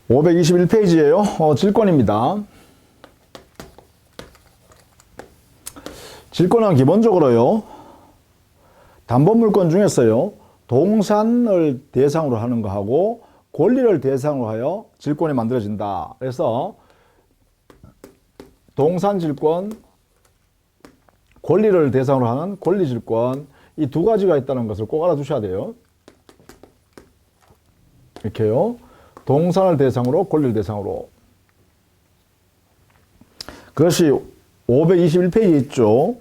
521페이지예요. 질권입니다. 질권은 기본적으로요, 담보물권 중에서요, 동산을 대상으로 하는 거하고 권리를 대상으로 하여 질권이 만들어진다. 그래서 동산질권, 권리를 대상으로 하는 권리질권, 이 두 가지가 있다는 것을 꼭 알아두셔야 돼요. 이렇게요. 동산을 대상으로, 권리를 대상으로. 그것이 521페이지에 있죠.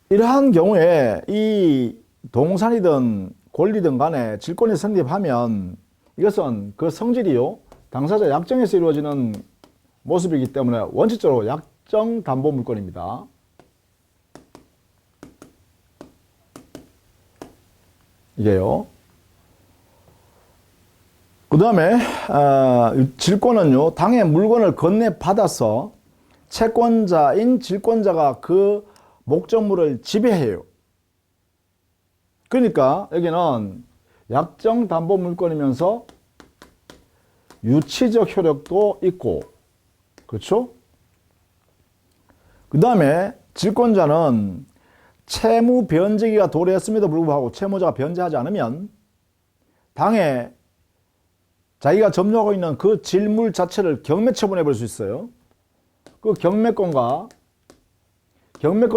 이러한 경우에 이 동산이든 권리든 간에 질권이 성립하면 이것은 그 성질이요, 당사자 약정에서 이루어지는 모습이기 때문에 원칙적으로 약정 담보 물권입니다. 이게요. 그 다음에 질권은요, 당의 물건을 건네받아서 채권자인 질권자가 그 목적물을 지배해요. 그러니까 여기는 약정 담보 물권이면서 유치적 효력도 있고, 그렇죠? 그 다음에 질권자는 채무 변제기가 도래했음에도 불구하고 채무자가 변제하지 않으면 당해 자기가 점유하고 있는 그 질물 자체를 경매 처분해 볼 수 있어요. 그 경매권을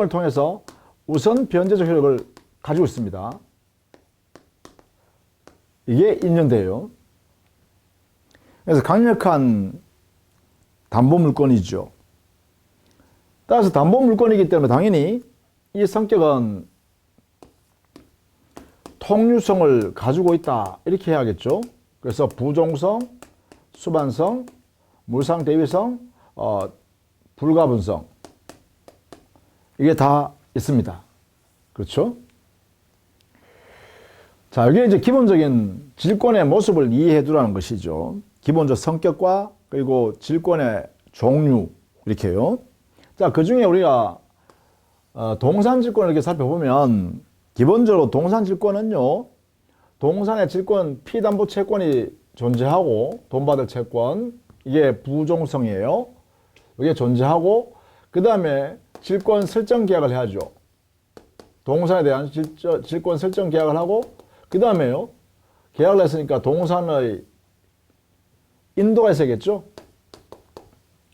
통해서 우선 변제적 효력을 가지고 있습니다. 이게 인정돼요. 그래서 강력한 담보물권이죠. 따라서 담보물권이기 때문에 당연히 이 성격은 통유성을 가지고 있다, 이렇게 해야겠죠. 그래서 부종성, 수반성, 물상대위성, 불가분성, 이게 다 있습니다. 그렇죠? 자, 여기 이제 기본적인 질권의 모습을 이해해 두라는 것이죠. 기본적 성격과 그리고 질권의 종류, 이렇게요. 자, 그 중에 우리가 동산질권을 이렇게 살펴보면 기본적으로 동산질권은요, 동산의 질권 피담보 채권이 존재하고 돈 받을 채권, 이게 부종성이에요. 이게 존재하고, 그 다음에 질권 설정 계약을 해야죠. 동산에 대한 질권 설정 계약을 하고, 그 다음에요, 계약을 했으니까 동산의 인도가 있어야겠죠.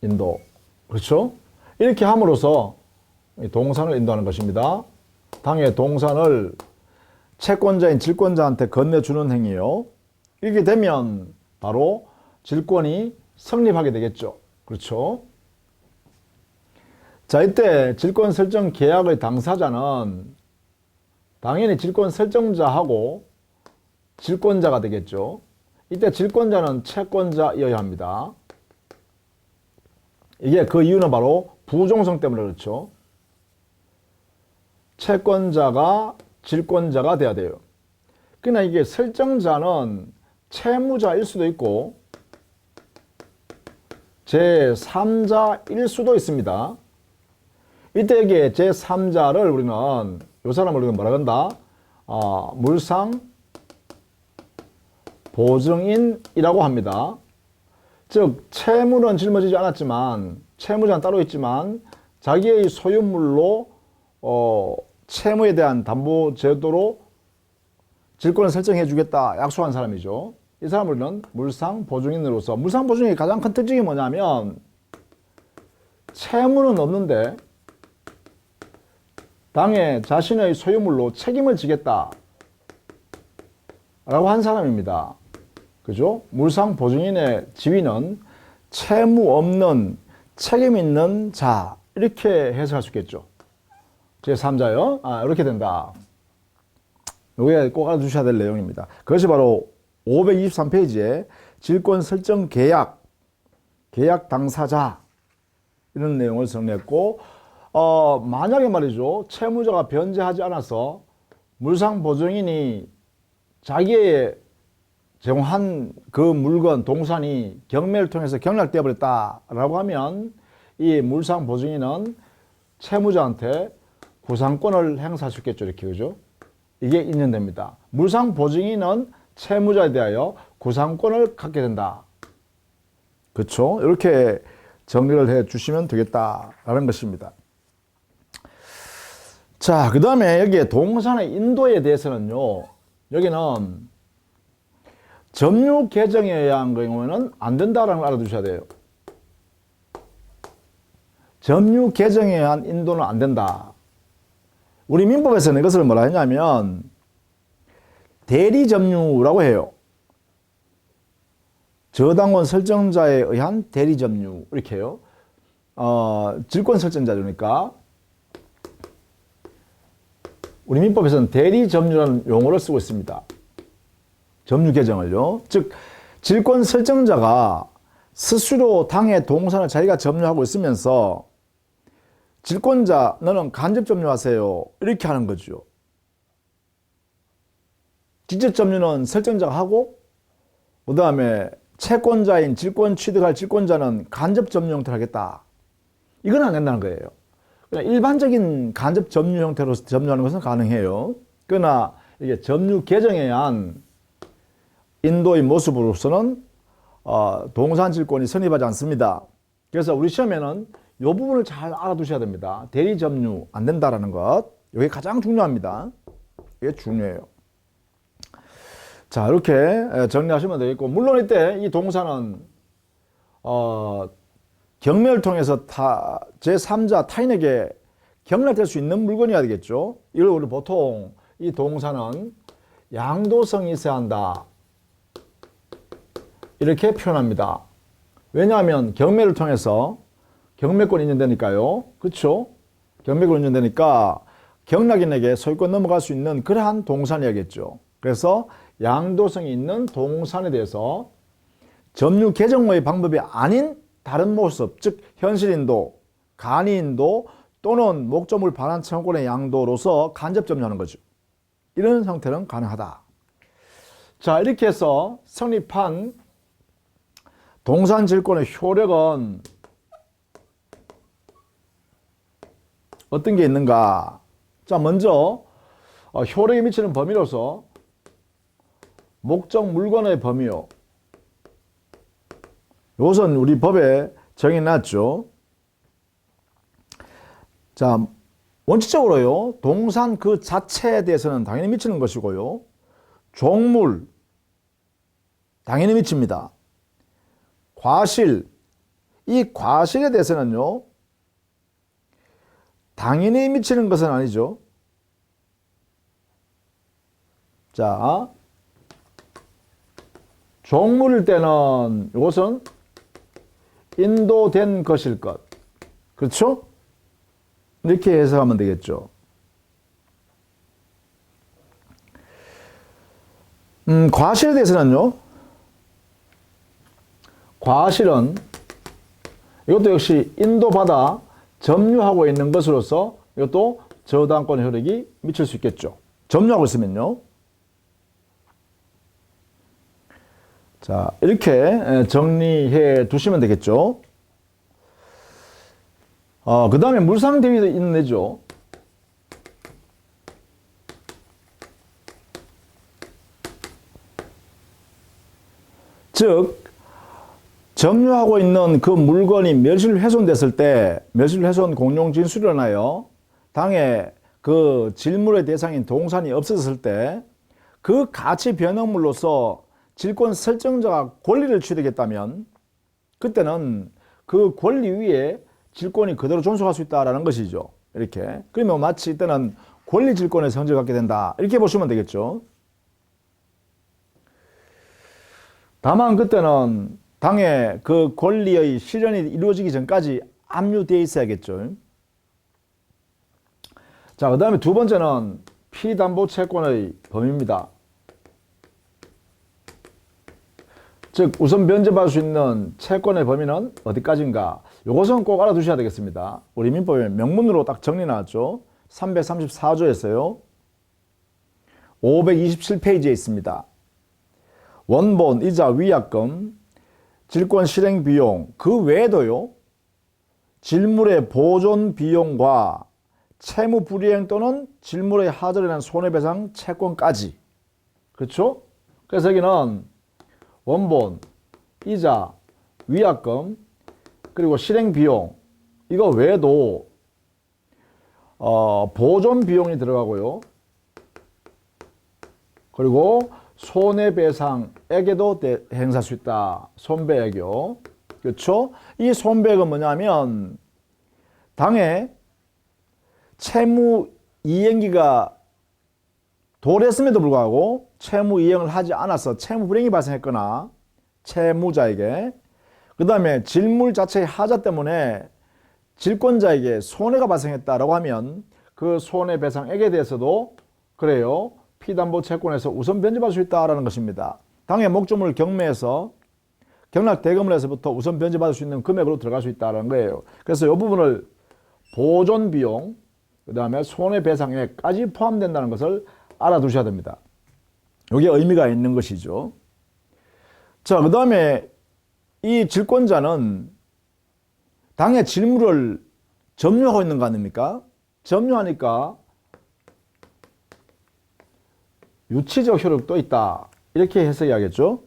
인도, 그렇죠? 이렇게 함으로써 동산을 인도하는 것입니다. 당의 동산을 채권자인 질권자한테 건네주는 행위요. 이렇게 되면 바로 질권이 성립하게 되겠죠. 그렇죠? 자, 이때 질권 설정 계약의 당사자는 당연히 질권 설정자하고 질권자가 되겠죠. 이때 질권자는 채권자이어야 합니다. 이게 그 이유는 바로 부종성 때문에 그렇죠. 채권자가 질권자가 돼야 돼요. 그러나 이게 설정자는 채무자일 수도 있고 제3자일 수도 있습니다. 이때 이게 제3자를 우리는, 이 사람을 우리가 뭐라 한다? 물상 보증인이라고 합니다. 즉 채무는 짊어지지 않았지만, 채무자는 따로 있지만 자기의 소유물로 채무에 대한 담보 제도로 질권을 설정해 주겠다 약속한 사람이죠. 이 사람을 우리는 물상 보증인으로서, 물상 보증인의 가장 큰 특징이 뭐냐면 채무는 없는데 당에 자신의 소유물로 책임을 지겠다 라고 한 사람입니다. 그죠? 물상 보증인의 지위는 채무 없는 책임 있는 자, 이렇게 해석할 수 있겠죠. 제3자요? 이렇게 된다. 이게 꼭 알아두셔야 될 내용입니다. 그것이 바로 523페이지에 질권 설정 계약, 계약 당사자, 이런 내용을 정리했고, 만약에 말이죠, 채무자가 변제하지 않아서 물상 보증인이 자기의 제공한 그 물건, 동산이 경매를 통해서 경락되어 버렸다라고 하면 이 물상 보증인은 채무자한테 구상권을 행사할 수 있겠죠. 이렇게, 그죠? 이게 인정됩니다. 물상 보증인은 채무자에 대하여 구상권을 갖게 된다. 그렇죠? 이렇게 정리를 해 주시면 되겠다라는 것입니다. 자, 그 다음에 여기에 동산의 인도에 대해서는요, 여기는 점유 개정에 의한 경우에는 안 된다라는 걸 알아두셔야 돼요. 점유 개정에 의한 인도는 안 된다. 우리 민법에서는 이것을 뭐라 했냐면 대리 점유라고 해요. 저당권 설정자에 의한 대리 점유 이렇게 해요. 질권 설정자니까 우리 민법에서는 대리 점유라는 용어를 쓰고 있습니다. 점유 개정을요. 즉 질권 설정자가 스스로 당의 동산을 자기가 점유하고 있으면서 질권자 너는 간접 점유하세요 이렇게 하는 거죠. 직접 점유는 설정자가 하고 그 다음에 채권자인 질권 취득할 질권자는 간접 점유 형태를 하겠다. 이건 안 된다는 거예요. 그냥 일반적인 간접 점유 형태로 점유하는 것은 가능해요. 그러나 이게 점유 개정에 의한 인도의 모습으로서는 동산 질권이 성립하지 않습니다. 그래서 우리 시험에는 이 부분을 잘 알아두셔야 됩니다. 대리 점유 안 된다라는 것. 이게 가장 중요합니다. 이게 중요해요. 자, 이렇게 정리하시면 되겠고, 물론 이때 이 동산은 경매를 통해서 제3자 타인에게 경락될 수 있는 물건이어야 되겠죠. 이걸 우리 보통 이 동산은 양도성이 있어야 한다. 이렇게 표현합니다. 왜냐하면 경매를 통해서 경매권이 인정되니까요. 그렇죠? 경매권이 인정되니까 경락인에게 소유권 넘어갈 수 있는 그러한 동산이야겠죠. 그래서 양도성이 있는 동산에 대해서 점유 개정의 방법이 아닌 다른 모습, 즉 현실인도, 간이인도 또는 목적물 반환 청구권의 양도로서 간접 점유하는 거죠. 이런 형태는 가능하다. 자, 이렇게 해서 성립한 동산 질권의 효력은 어떤 게 있는가? 자, 먼저 효력이 미치는 범위로서 목적 물건의 범위요. 이것은 우리 법에 정해놨죠. 자, 원칙적으로요, 동산 그 자체에 대해서는 당연히 미치는 것이고요. 종물, 당연히 미칩니다. 과실, 이 과실에 대해서는요, 당연히 미치는 것은 아니죠. 자, 종물일 때는 이것은 인도된 것일 것. 그렇죠? 이렇게 해석하면 되겠죠. 과실에 대해서는요, 과실은 이것도 역시 인도받아 점유하고 있는 것으로서 이것도 저당권 효력이 미칠 수 있겠죠. 점유하고 있으면요. 자, 이렇게 정리해 두시면 되겠죠. 그 다음에 물상대위도 있는 애죠. 즉, 점유하고 있는 그 물건이 멸실훼손됐을 때, 멸실훼손 공용 진술을 하여 당의 그 질물의 대상인 동산이 없어졌을 때, 그 가치 변형물로서 질권 설정자가 권리를 취득했다면, 그때는 그 권리 위에 질권이 그대로 존속할 수 있다는 것이죠. 이렇게. 그러면 마치 이때는 권리 질권의 성질을 갖게 된다. 이렇게 보시면 되겠죠. 다만 그때는 당의 그 권리의 실현이 이루어지기 전까지 압류되어 있어야겠죠. 자, 그 다음에 두 번째는 피담보 채권의 범위입니다. 즉, 우선 변제받을 수 있는 채권의 범위는 어디까지인가? 이것은 꼭 알아두셔야 되겠습니다. 우리 민법에 명문으로 딱 정리 나왔죠. 334조에서요. 527페이지에 있습니다. 원본, 이자, 위약금, 질권 실행 비용, 그 외에도요, 질물의 보존 비용과 채무 불이행 또는 질물의 하절에 대한 손해배상 채권까지. 그렇죠? 그래서 여기는 원본, 이자, 위약금, 그리고 실행 비용, 이거 외에도 보존 비용이 들어가고요. 그리고 손해배상액에도 행사할 수 있다. 손배액이요. 그렇죠? 이 손배액은 뭐냐면 당해 채무 이행기가 도래했음에도 불구하고 채무 이행을 하지 않아서 채무 불이행이 발생했거나 채무자에게, 그 다음에 질물 자체의 하자 때문에 질권자에게 손해가 발생했다라고 하면 그 손해배상액에 대해서도 그래요. 피담보 채권에서 우선 변제받을 수 있다라는 것입니다. 당해 목조물 경매에서 경락 대금을 해서부터 우선 변제받을 수 있는 금액으로 들어갈 수 있다는 거예요. 그래서 이 부분을 보존 비용, 그 다음에 손해배상액까지 포함된다는 것을 알아두셔야 됩니다. 이게 의미가 있는 것이죠. 자, 그 다음에 이 질권자는 당해 질물을 점유하고 있는 거 아닙니까? 점유하니까 유치적 효력도 있다. 이렇게 해석해야겠죠.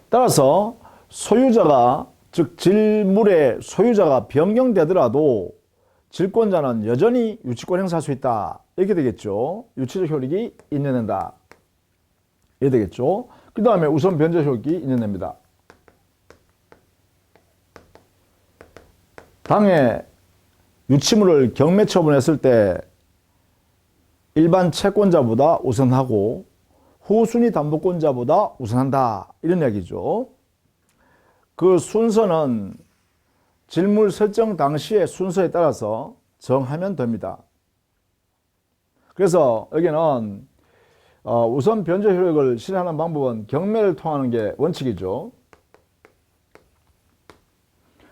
따라서 소유자가, 즉 질물의 소유자가 변경되더라도 질권자는 여전히 유치권 행사할 수 있다. 이렇게 되겠죠. 유치적 효력이 인정된다. 이렇게 되겠죠. 그 다음에 우선 변제 효력이 인정됩니다. 당해 유치물을 경매 처분했을 때 일반 채권자보다 우선하고 후순위 담보권자보다 우선한다. 이런 이야기죠. 그 순서는 질물 설정 당시의 순서에 따라서 정하면 됩니다. 그래서 여기는 우선 변제 효력을 실행하는 방법은 경매를 통하는 게 원칙이죠.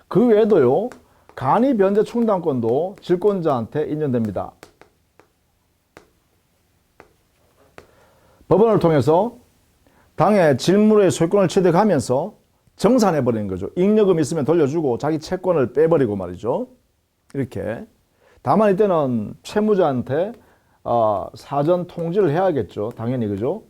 그 외에도요, 간이 변제 충당권도 질권자한테 인정됩니다. 법원을 통해서 당해 질물의 소유권을 취득하면서 정산해버리는 거죠. 잉여금 있으면 돌려주고 자기 채권을 빼버리고 말이죠. 이렇게. 다만 이때는 채무자한테 사전 통지를 해야겠죠. 당연히, 그죠?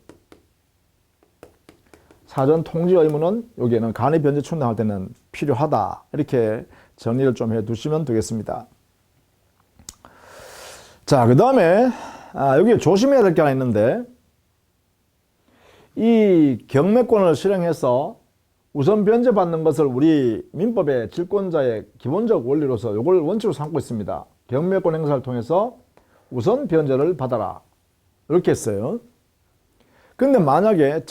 사전 통지 의무는 여기에는 간이 변제 충당할 때는 필요하다. 이렇게 정리를 좀 해 두시면 되겠습니다. 자, 그 다음에 여기 조심해야 될 게 하나 있는데, 이 경매권을 실행해서 우선 변제받는 것을 우리 민법의 질권자의 기본적 원리로서 이걸 원칙으로 삼고 있습니다. 경매권 행사를 통해서 우선 변제를 받아라. 이렇게 했어요. 근데 만약에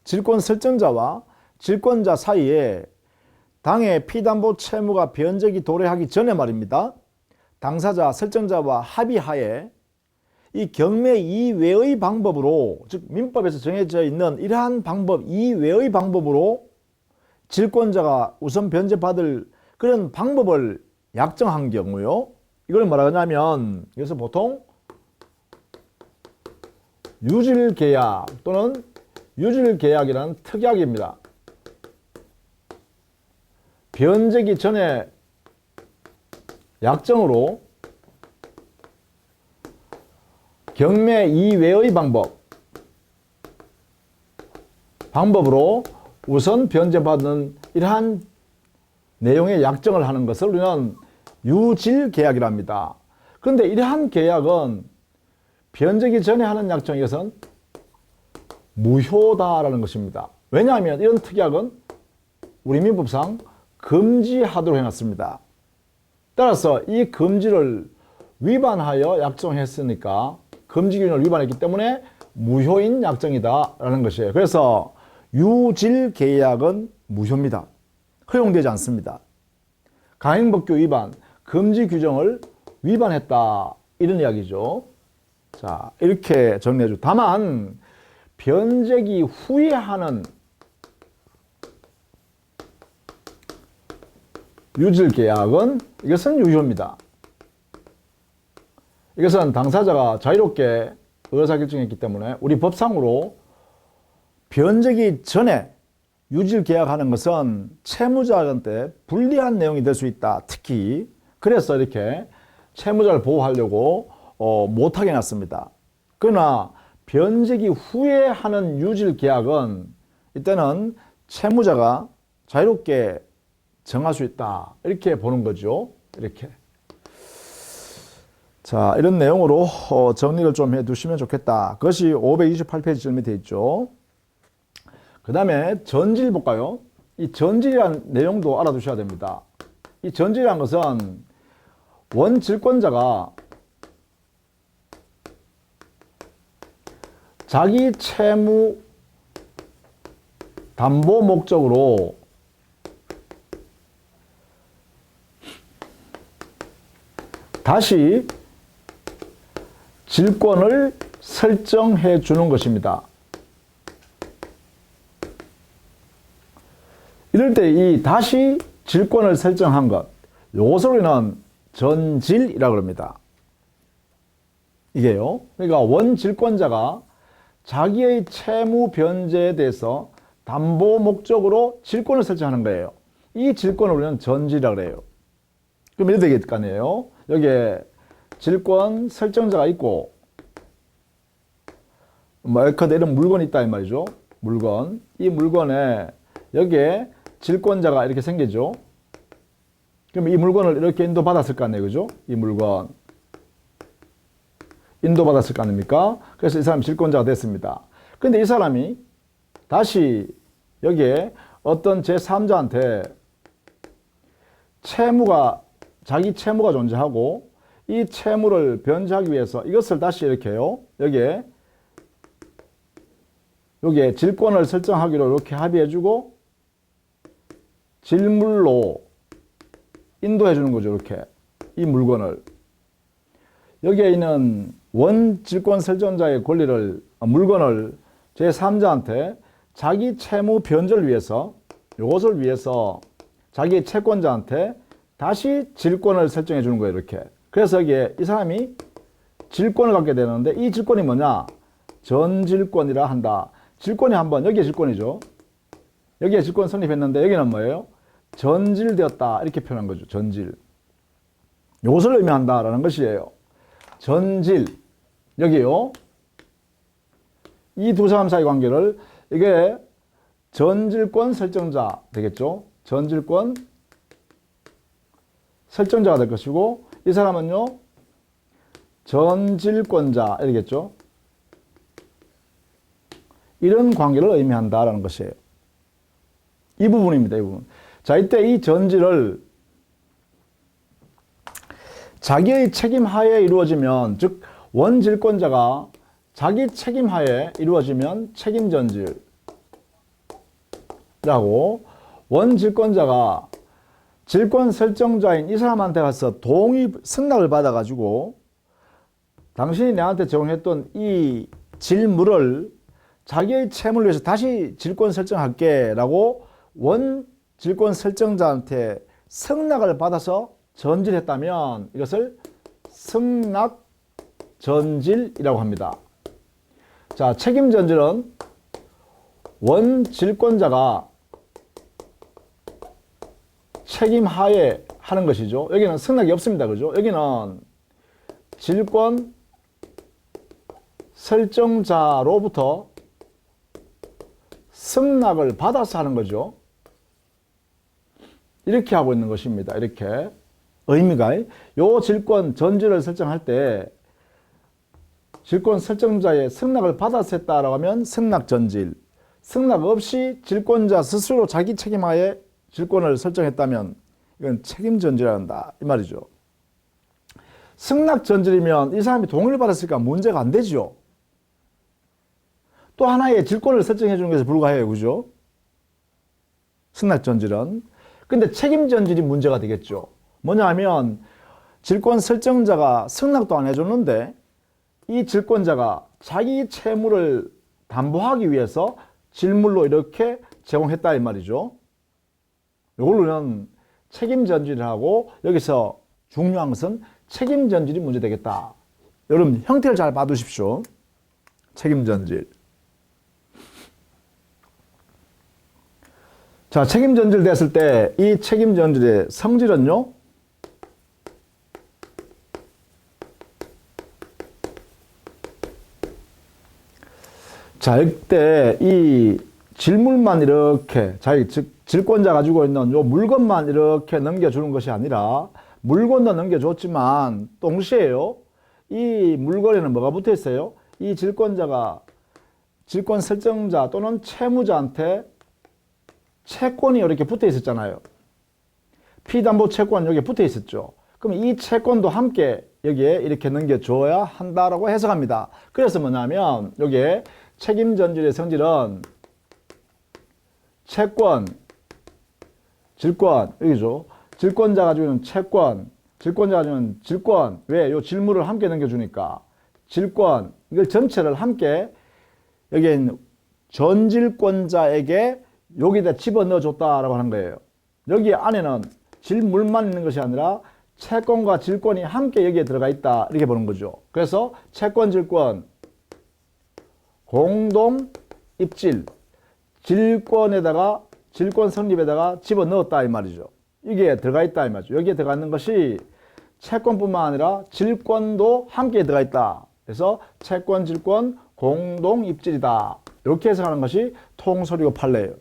질권 설정자와 질권자 사이에 당해 피담보 채무가 변제기 도래하기 전에 말입니다. 당사자 설정자와 합의하에 이 경매 이외의 방법으로, 즉 민법에서 정해져 있는 이러한 방법 이외의 방법으로 질권자가 우선 변제받을 그런 방법을 약정한 경우요. 이걸 뭐라 하냐면, 그래서 보통 유질계약 또는 유질계약이라는 특약입니다. 변제기 전에 약정으로 경매 이외의 방법으로 우선 변제받는 이러한 내용의 약정을 하는 것을 우리는 유질계약이라 합니다. 그런데 이러한 계약은 변제기 전에 하는 약정, 이것은 무효다라는 것입니다. 왜냐하면 이런 특약은 우리 민법상 금지하도록 해놨습니다. 따라서 이 금지를 위반하여 약정했으니까 금지기준을 위반했기 때문에 무효인 약정이다라는 것이에요. 그래서 유질계약은 무효입니다. 허용되지 않습니다. 가행법규 위반, 금지 규정을 위반했다, 이런 이야기죠. 자, 이렇게 정리해줘. 다만 변제기 후에 하는 유질계약은 이것은 유효입니다. 이것은 당사자가 자유롭게 의사결정했기 때문에 우리 법상으로 변제기 전에 유질계약하는 것은 채무자한테 불리한 내용이 될 수 있다. 특히 그래서 이렇게 채무자를 보호하려고 못하게 해놨습니다. 그러나 변제기 후에 하는 유질 계약은 이때는 채무자가 자유롭게 정할 수 있다. 이렇게 보는 거죠. 이렇게. 자, 이런 내용으로 정리를 좀 해두시면 좋겠다. 그것이 528페이지쯤에 되어 있죠. 그 다음에 전질 볼까요? 이 전질이라는 내용도 알아두셔야 됩니다. 이 전질이라는 것은 원질권자가 자기 채무 담보 목적으로 다시 질권을 설정해 주는 것입니다. 이럴 때 이 다시 질권을 설정한 것, 요것을 우리는 전질이라고 합니다. 이게요. 그러니까 원질권자가 자기의 채무 변제에 대해서 담보 목적으로 질권을 설정하는 거예요. 이 질권을 우리는 전질이라고 그래요. 그럼 이렇게 될 거 아니에요. 여기에 질권 설정자가 있고, 예컨대 이런 물건이 있다 이 말이죠. 물건. 이 물건에 여기에 질권자가 이렇게 생기죠. 그럼 이 물건을 이렇게 인도받았을 거 아니에요. 그죠? 이 물건. 인도받았을 거 아닙니까? 그래서 이 사람이 질권자가 됐습니다. 근데 이 사람이 다시 여기에 어떤 제3자한테 자기 채무가 존재하고 이 채무를 변제하기 위해서 이것을 다시 이렇게요. 여기에 질권을 설정하기로 이렇게 합의해주고 질물로 인도해 주는 거죠. 이렇게 이 물건을 여기에 있는 원질권 설정자의 물건을 제3자한테 자기 채무 변제를 위해서 이것을 위해서 자기 채권자한테 다시 질권을 설정해 주는 거예요. 이렇게. 그래서 여기에 이 사람이 질권을 갖게 되는데 이 질권이 뭐냐? 전질권이라 한다. 질권이 한번 여기에 질권이죠. 여기에 질권 성립했는데 여기는 뭐예요? 전질되었다. 이렇게 표현한 거죠. 전질. 이것을 의미한다라는 것이에요. 전질. 여기요. 이 두 사람 사이 관계를 이게 전질권 설정자 되겠죠. 전질권 설정자가 될 것이고 이 사람은요. 전질권자 이러겠죠. 이런 관계를 의미한다라는 것이에요. 이 부분입니다. 이 부분. 자, 이때 이 전질을 자기의 책임 하에 이루어지면, 즉 원질권자가 자기 책임 하에 이루어지면 책임 전질이라고, 원질권자가 질권 설정자인 이 사람한테 가서 승낙을 받아가지고 당신이 내한테 제공했던 이 질물을 자기의 채무를 위해서 다시 질권 설정할게 라고 원질권 설정자한테 승낙을 받아서 전질했다면 이것을 승낙 전질이라고 합니다. 자, 책임 전질은 원질권자가 책임 하에 하는 것이죠. 여기는 승낙이 없습니다. 그죠? 여기는 질권 설정자로부터 승낙을 받아서 하는 거죠. 이렇게 하고 있는 것입니다. 이렇게. 의미가, 요 질권 전질을 설정할 때 질권 설정자의 승낙을 받아서 했다라고 하면 승낙 전질. 승낙 없이 질권자 스스로 자기 책임하에 질권을 설정했다면 이건 책임 전질이라 한다. 이 말이죠. 승낙 전질이면 이 사람이 동의를 받았으니까 문제가 안 되죠. 또 하나의 질권을 설정해 주는 것에 불과해요. 그죠? 승낙 전질은. 근데 책임 전질이 문제가 되겠죠. 뭐냐 하면 질권 설정자가 승낙도 안 해줬는데 이 질권자가 자기 채무를 담보하기 위해서 질물로 이렇게 제공했다 이 말이죠. 이걸로는 책임 전질하고 여기서 중요한 것은 책임 전질이 문제되겠다. 여러분 형태를 잘 봐두십시오. 책임 전질. 자, 책임 전질 됐을 때 이 책임 전질의 성질은요. 자, 이때 이 질물만 이렇게 자기 즉 질권자 가지고 있는 요 물건만 이렇게 넘겨주는 것이 아니라 물건도 넘겨줬지만 동시에요. 이 물건에는 뭐가 붙어 있어요? 이 질권자가 질권 설정자 또는 채무자한테 채권이 이렇게 붙어 있었잖아요. 피담보 채권 여기에 붙어 있었죠. 그럼 이 채권도 함께 여기에 이렇게 넘겨줘야 한다라고 해석합니다. 그래서 뭐냐면 여기에 책임전질의 성질은 채권, 질권, 여기죠. 질권자 가지고 있는 채권, 질권자 가지고 있는 질권. 왜? 요 질물을 함께 넘겨주니까. 질권, 이걸 전체를 함께 여기에 있는 전질권자에게 여기다 집어넣어줬다라고 하는 거예요. 여기 안에는 질물만 있는 것이 아니라 채권과 질권이 함께 여기에 들어가 있다. 이렇게 보는 거죠. 그래서 채권, 질권, 공동 입질, 질권에다가 질권 성립에다가 집어넣었다 이 말이죠. 이게 들어가 있다 이 말이죠. 여기에 들어가 있는 것이 채권뿐만 아니라 질권도 함께 들어가 있다. 그래서 채권, 질권, 공동 입질이다. 이렇게 해석하는 것이 통설이고 판례예요.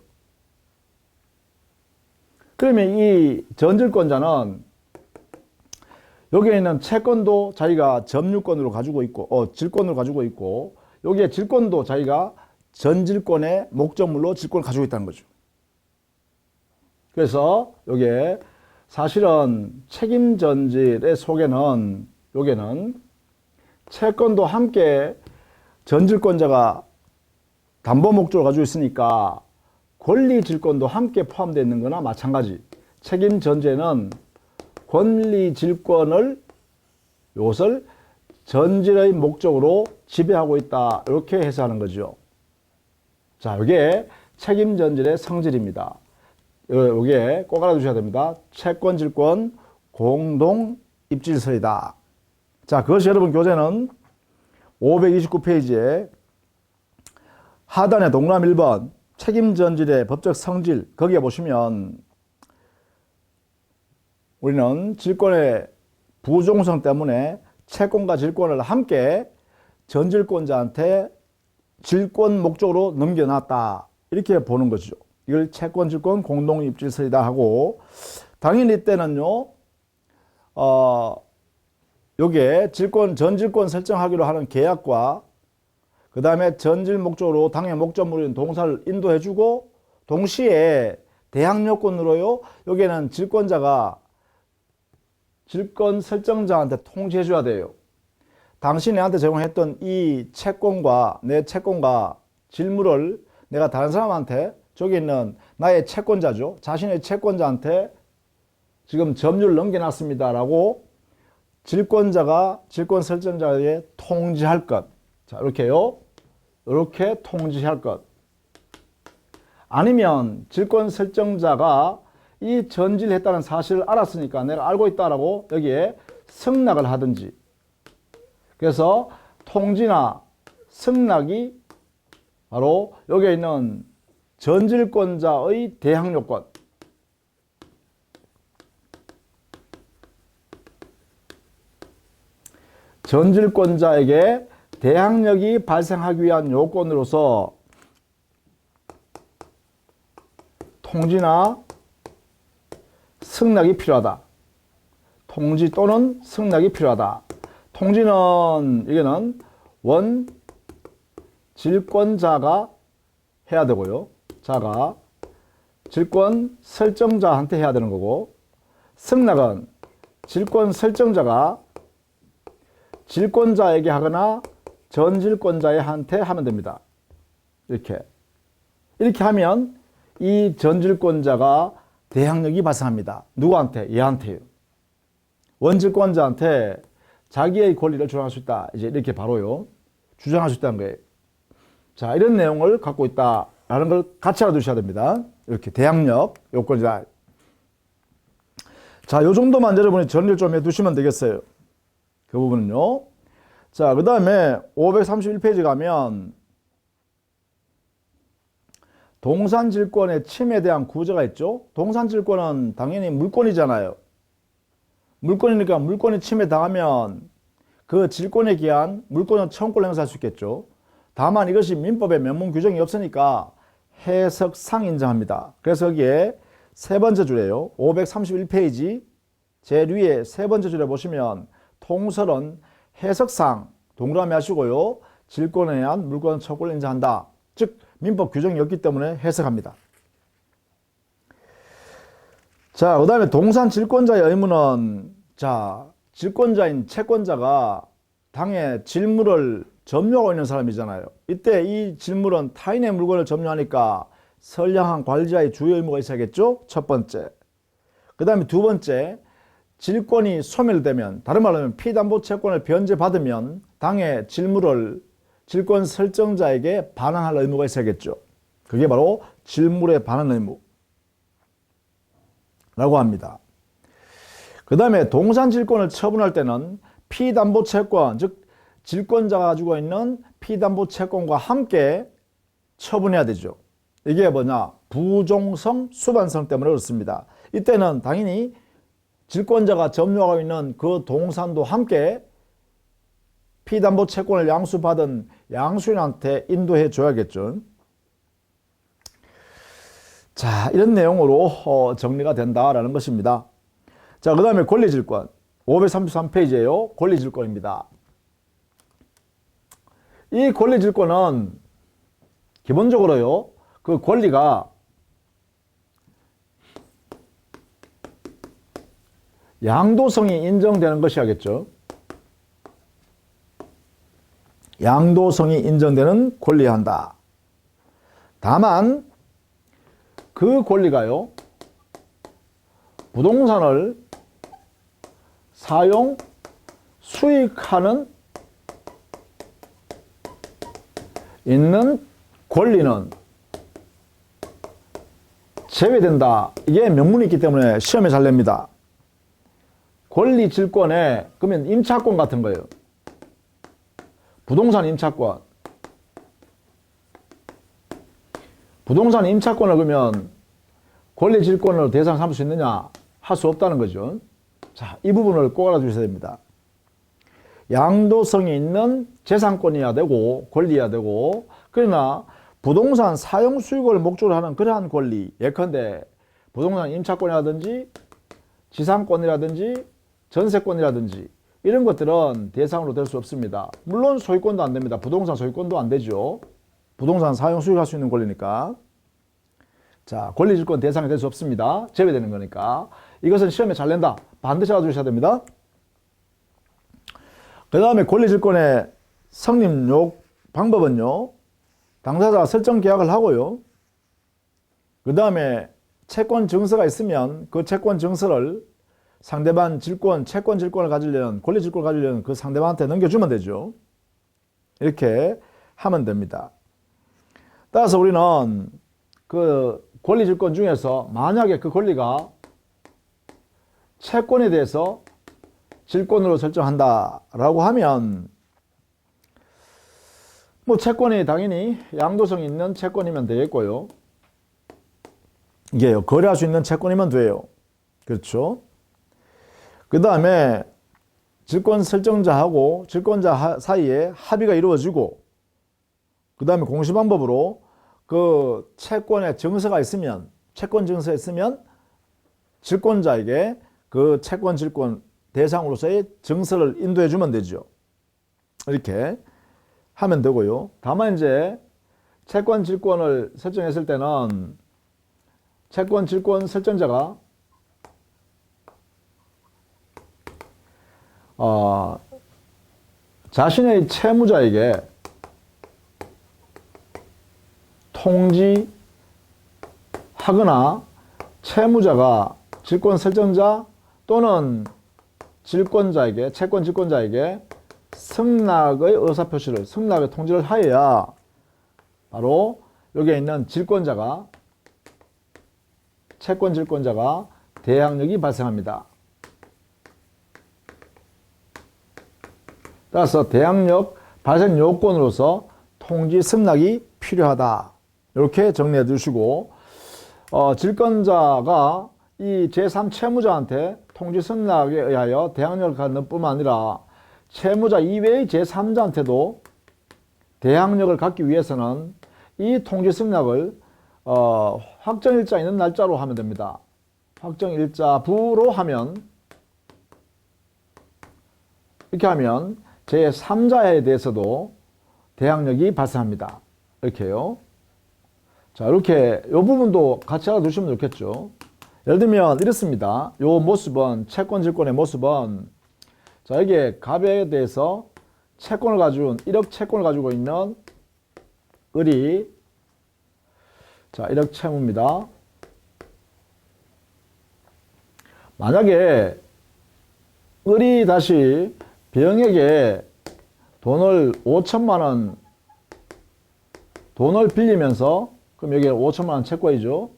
그러면 이 전질권자는 여기에 있는 채권도 자기가 점유권으로 가지고 있고, 질권으로 가지고 있고, 여기에 질권도 자기가 전질권의 목적물로 질권을 가지고 있다는 거죠. 그래서 여기에 사실은 책임전질의 속에는 여기에는 채권도 함께 전질권자가 담보 목적을 가지고 있으니까 권리질권도 함께 포함되어 있는 거나 마찬가지. 책임전제는 권리질권을 이것을 전질의 목적으로 지배하고 있다. 이렇게 해석하는 거죠. 자, 이게 책임전질의 성질입니다. 이게 꼭 알아두셔야 됩니다. 채권, 질권, 공동 입질설이다. 자, 그것이 여러분 교재는 529페이지에 하단에 동그라미 1번 책임전질의 법적 성질 거기에 보시면 우리는 질권의 부종성 때문에 채권과 질권을 함께 전질권자한테 질권 목적으로 넘겨놨다. 이렇게 보는 거죠. 이걸 채권, 질권, 공동 입질설이다 하고 당연히 이때는요. 요게 질권, 전질권 설정하기로 하는 계약과 그 다음에 전질 목적으로 당의 목적물인 동사를 인도해주고 동시에 대항 요건으로요. 여기에는 질권자가 질권 설정자한테 통지해줘야 돼요. 당신이 나한테 제공했던 이 채권과 내 채권과 질물을 내가 다른 사람한테 저기 있는 나의 채권자죠. 자신의 채권자한테 지금 점유를 넘겨놨습니다라고 질권자가 질권 설정자에게 통지할 것. 자, 이렇게요. 이렇게 통지할 것. 아니면 질권 설정자가 이 전질했다는 사실을 알았으니까 내가 알고 있다라고 여기에 승낙을 하든지. 그래서 통지나 승낙이 바로 여기에 있는 전질권자의 대항 요건. 전질권자에게 대항력이 발생하기 위한 요건으로서 통지나 승낙이 필요하다. 통지 또는 승낙이 필요하다. 통지는 이게는 원 질권자가 해야 되고요. 자가 질권 설정자한테 해야 되는 거고, 승낙은 질권 설정자가 질권자에게 하거나 전질권자한테 하면 됩니다. 이렇게 하면 이 전질권자가 대항력이 발생합니다. 누구한테? 얘한테요. 원질권자한테 자기의 권리를 주장할 수 있다. 이제 이렇게 바로요. 주장할 수 있다는 거예요. 자, 이런 내용을 갖고 있다라는 걸 같이 알아두셔야 됩니다. 이렇게 대항력 요건이다. 자, 요 정도만 여러분이 정리를 좀 해두시면 되겠어요. 그 부분은요. 자, 그 다음에 531페이지 가면 동산질권의 침해에 대한 구제가 있죠. 동산질권은 당연히 물권이잖아요. 물권이니까 물권이 침해당하면 그 질권에 기한 물권은 청구권을 행사할 수 있겠죠. 다만 이것이 민법에 명문 규정이 없으니까 해석상 인정합니다. 그래서 여기에 세 번째 줄에요. 531페이지 제일 위에 세 번째 줄에 보시면 통설은 해석상 동그라미 하시고요. 질권에 의한 물권 처분을 인정한다. 즉 민법 규정이 없기 때문에 해석합니다. 자, 그 다음에 동산 질권자의 의무는, 자, 질권자인 채권자가 당의 질물을 점유하고 있는 사람이잖아요. 이때 이 질물은 타인의 물건을 점유하니까 선량한 관리자의 주요 의무가 있어야겠죠? 첫 번째. 그 다음에 두 번째, 질권이 소멸되면, 다른 말로 하면 피담보 채권을 변제받으면 당의 질물을 질권 설정자에게 반환할 의무가 있어야겠죠. 그게 바로 질물의 반환 의무 라고 합니다. 그 다음에 동산질권을 처분할 때는 피담보채권, 즉 질권자가 가지고 있는 피담보채권과 함께 처분해야 되죠. 이게 뭐냐? 부종성, 수반성 때문에 그렇습니다. 이때는 당연히 질권자가 점유하고 있는 그 동산도 함께 피담보채권을 양수받은 양수인한테 인도해 줘야겠죠. 자, 이런 내용으로 정리가 된다라는 것입니다. 자, 그 다음에 권리질권 533페이지에요. 권리질권입니다. 이 권리질권은 기본적으로요, 그 권리가 양도성이 인정되는 것이야겠죠. 양도성이 인정되는 권리에 한다. 다만 그 권리가요, 부동산을 사용, 수익하는 있는 권리는 제외된다. 이게 명문이 있기 때문에 시험에 잘 냅니다. 권리 질권에 그러면 임차권 같은 거예요. 부동산 임차권. 부동산 임차권을 그러면 권리 질권으로 대상 삼을 수 있느냐? 할 수 없다는 거죠. 자, 이 부분을 꼭 알아주셔야 됩니다. 양도성이 있는 재산권이어야 되고 권리여야 되고, 그러나 부동산 사용 수익을 목적으로 하는 그러한 권리, 예컨대 부동산 임차권이라든지 지상권이라든지 전세권이라든지 이런 것들은 대상으로 될 수 없습니다. 물론 소유권도 안 됩니다. 부동산 소유권도 안 되죠. 부동산 사용 수익할 수 있는 권리니까. 자, 권리질권 대상이 될 수 없습니다. 제외되는 거니까. 이것은 시험에 잘 낸다. 반드시 알아주셔야 됩니다. 그 다음에 권리질권의 성립 방법은요, 당사자가 설정 계약을 하고요, 그 다음에 채권 증서가 있으면 그 채권 증서를 상대방 질권, 채권 질권을 가지려는, 권리 질권을 가지려는 그 상대방한테 넘겨주면 되죠. 이렇게 하면 됩니다. 따라서 우리는 그 권리 질권 중에서 만약에 그 권리가 채권에 대해서 질권으로 설정한다라고 하면, 뭐 채권이 당연히 양도성이 있는 채권이면 되겠고요. 이게 거래할 수 있는 채권이면 돼요. 그렇죠? 그 다음에 질권 설정자하고 질권자 사이에 합의가 이루어지고, 그 다음에 공시방법으로 그 채권에 증서가 있으면, 채권 증서가 있으면 질권자에게 그 채권 질권 대상으로서의 증서를 인도해 주면 되죠. 이렇게 하면 되고요. 다만 이제 채권 질권을 설정했을 때는 채권 질권 설정자가 자신의 채무자에게 통지하거나 채무자가 질권 설정자 또는 질권자에게, 채권 질권자에게 승낙의 의사표시를, 승낙의 통지를 하여야 바로 여기에 있는 질권자가, 채권 질권자가 대항력이 발생합니다. 따라서 대항력 발생 요건으로서 통지 승낙이 필요하다. 이렇게 정리해 두시고, 질권자가 이 제3채무자한테 통지 승낙에 의하여 대항력을 갖는 뿐만 아니라 채무자 이외의 제3자한테도 대항력을 갖기 위해서는 이 통지 승낙을 확정일자 있는 날짜로 하면 됩니다. 확정일자부로 하면, 이렇게 하면 제3자에 대해서도 대항력이 발생합니다. 이렇게요. 자, 이렇게 이 부분도 같이 알아두시면 좋겠죠. 예를 들면 이렇습니다. 이 모습은, 채권 질권의 모습은, 자, 여기에 갑에 대해서 채권을 가지고 1억 채권을 가지고 있는 을이, 자, 1억 채무입니다. 만약에 을이 다시 병에게 돈을 5천만 원 돈을 빌리면서, 그럼 여기 5천만 원 채권이죠.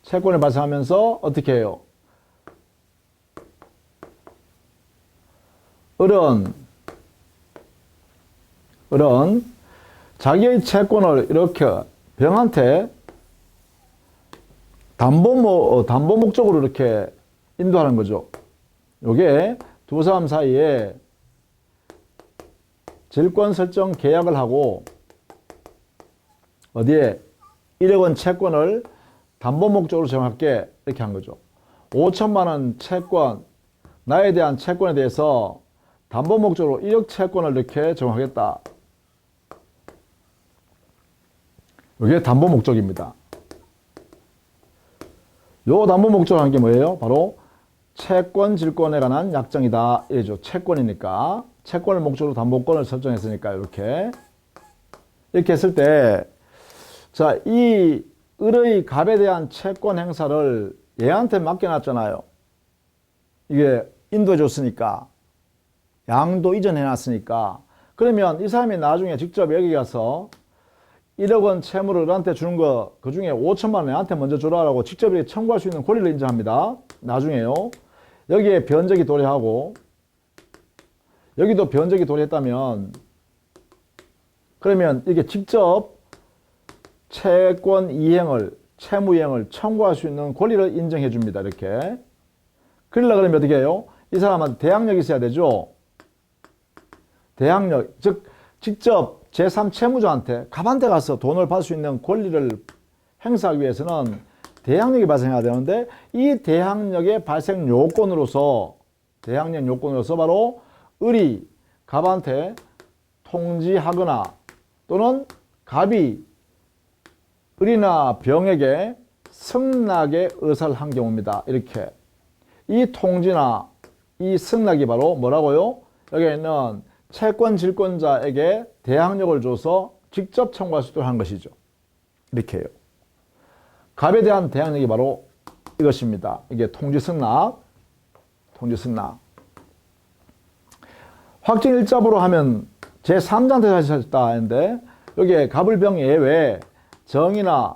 채권을 발생하면서 어떻게 해요? 을은 자기의 채권을 이렇게 병한테 담보 목적으로 이렇게 인도하는 거죠. 요게 두 사람 사이에 질권 설정 계약을 하고, 어디에 1억 원 채권을 담보 목적으로 정할게, 이렇게 한 거죠. 5천만 원 채권, 나에 대한 채권에 대해서 담보 목적으로 1억 채권을 이렇게 정하겠다. 이게 담보 목적입니다. 요 담보 목적을 한 게 뭐예요? 바로 채권 질권에 관한 약정이다. 이죠. 채권이니까. 채권을 목적으로 담보권을 설정했으니까 이렇게 했을 때, 자, 이 을의 갑에 대한 채권 행사를 얘한테 맡겨놨잖아요. 이게 인도해 줬으니까, 양도 이전해 놨으니까. 그러면 이 사람이 나중에 직접 여기 가서 1억 원 채무를 을한테 주는 거, 그 중에 5천만 원 얘한테 먼저 주라라고 직접 이렇게 청구할 수 있는 권리를 인정합니다. 나중에요. 여기에 변적이 도래하고, 여기도 변적이 도래했다면, 그러면 이게 직접 채권 이행을, 채무 이행을 청구할 수 있는 권리를 인정해 줍니다. 이렇게. 그러려고 그러면 어떻게 해요? 이 사람한테 대항력이 있어야 되죠. 대항력, 즉 직접 제3채무자한테 갑한테 가서 돈을 받을 수 있는 권리를 행사하기 위해서는 대항력이 발생해야 되는데, 이 대항력의 발생 요건으로서 바로 을이 갑한테 통지하거나, 또는 갑이 을이나 병에게 승낙의 의사를 한 경우입니다. 이렇게. 이 통지나 이 승낙이 바로 뭐라고요? 여기에 있는 채권 질권자에게 대항력을 줘서 직접 청구할 수 있도록 한 것이죠. 이렇게 해요. 갑에 대한 대항력이 바로 이것입니다. 이게 통지 승낙. 확정일자부로 하면 제3자한테 하셨다 했는데, 여기에 갑을 병 예외 정이나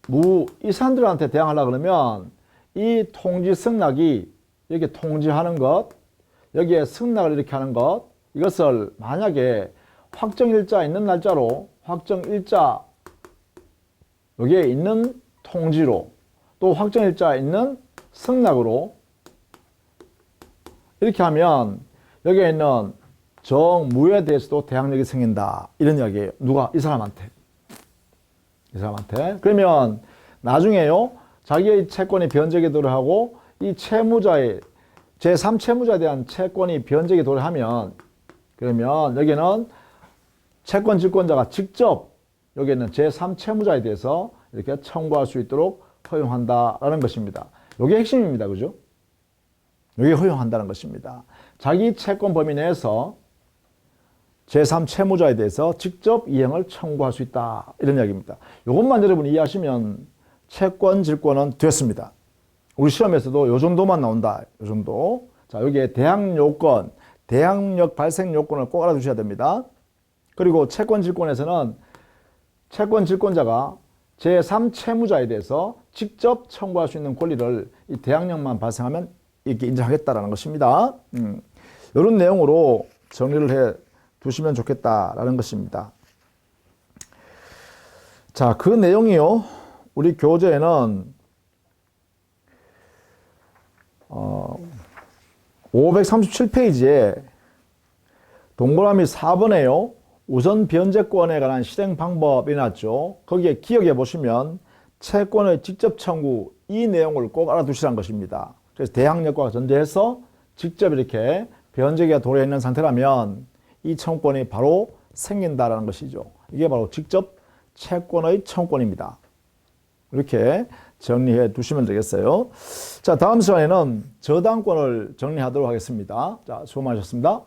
무, 이 사람들한테 대항하려고 그러면 이 통지 승낙이, 이렇게 통지하는 것, 여기에 승낙을 이렇게 하는 것, 이것을 만약에 확정일자 있는 날짜로, 확정일자 여기에 있는 통지로, 또 확정일자 있는 승낙으로 이렇게 하면 여기에 있는 정무에 대해서도 대항력이 생긴다. 이런 이야기예요. 누가? 이 사람한테. 그러면 나중에요, 자기의 채권이 변적에 도래하고 이 채무자의 제3채무자에 대한 채권이 변적에 도래하면, 그러면 여기는 채권 질권자가 직접 여기는 제3채무자에 대해서 이렇게 청구할 수 있도록 허용한다라는 것입니다. 이게 핵심입니다. 그죠? 이게 허용한다는 것입니다. 자기 채권 범위 내에서 제3채무자에 대해서 직접 이행을 청구할 수 있다. 이런 이야기입니다. 이것만 여러분이 이해하시면 채권 질권은 됐습니다. 우리 시험에서도 요 정도만 나온다. 요 정도. 자, 여기에 대항 요건, 대항력 발생 요건을 꼭 알아두셔야 됩니다. 그리고 채권 질권에서는 채권 질권자가 제3채무자에 대해서 직접 청구할 수 있는 권리를 이 대항력만 발생하면 이렇게 인정하겠다라는 것입니다. 이런 내용으로 정리를 해 두시면 좋겠다라는 것입니다. 자, 그 내용이요, 우리 교재에는 537페이지에 동그라미 4번에요. 우선 변제권에 관한 실행 방법이 났죠. 거기에 기억해 보시면 채권의 직접 청구 이 내용을 꼭 알아두시라는 것입니다. 그래서 대항력과 전제해서 직접 이렇게 변제기가 도래해 있는 상태라면 이 청구권이 바로 생긴다라는 것이죠. 이게 바로 직접 채권의 청구권입니다. 이렇게 정리해 두시면 되겠어요. 자, 다음 시간에는 저당권을 정리하도록 하겠습니다. 자, 수고 많으셨습니다.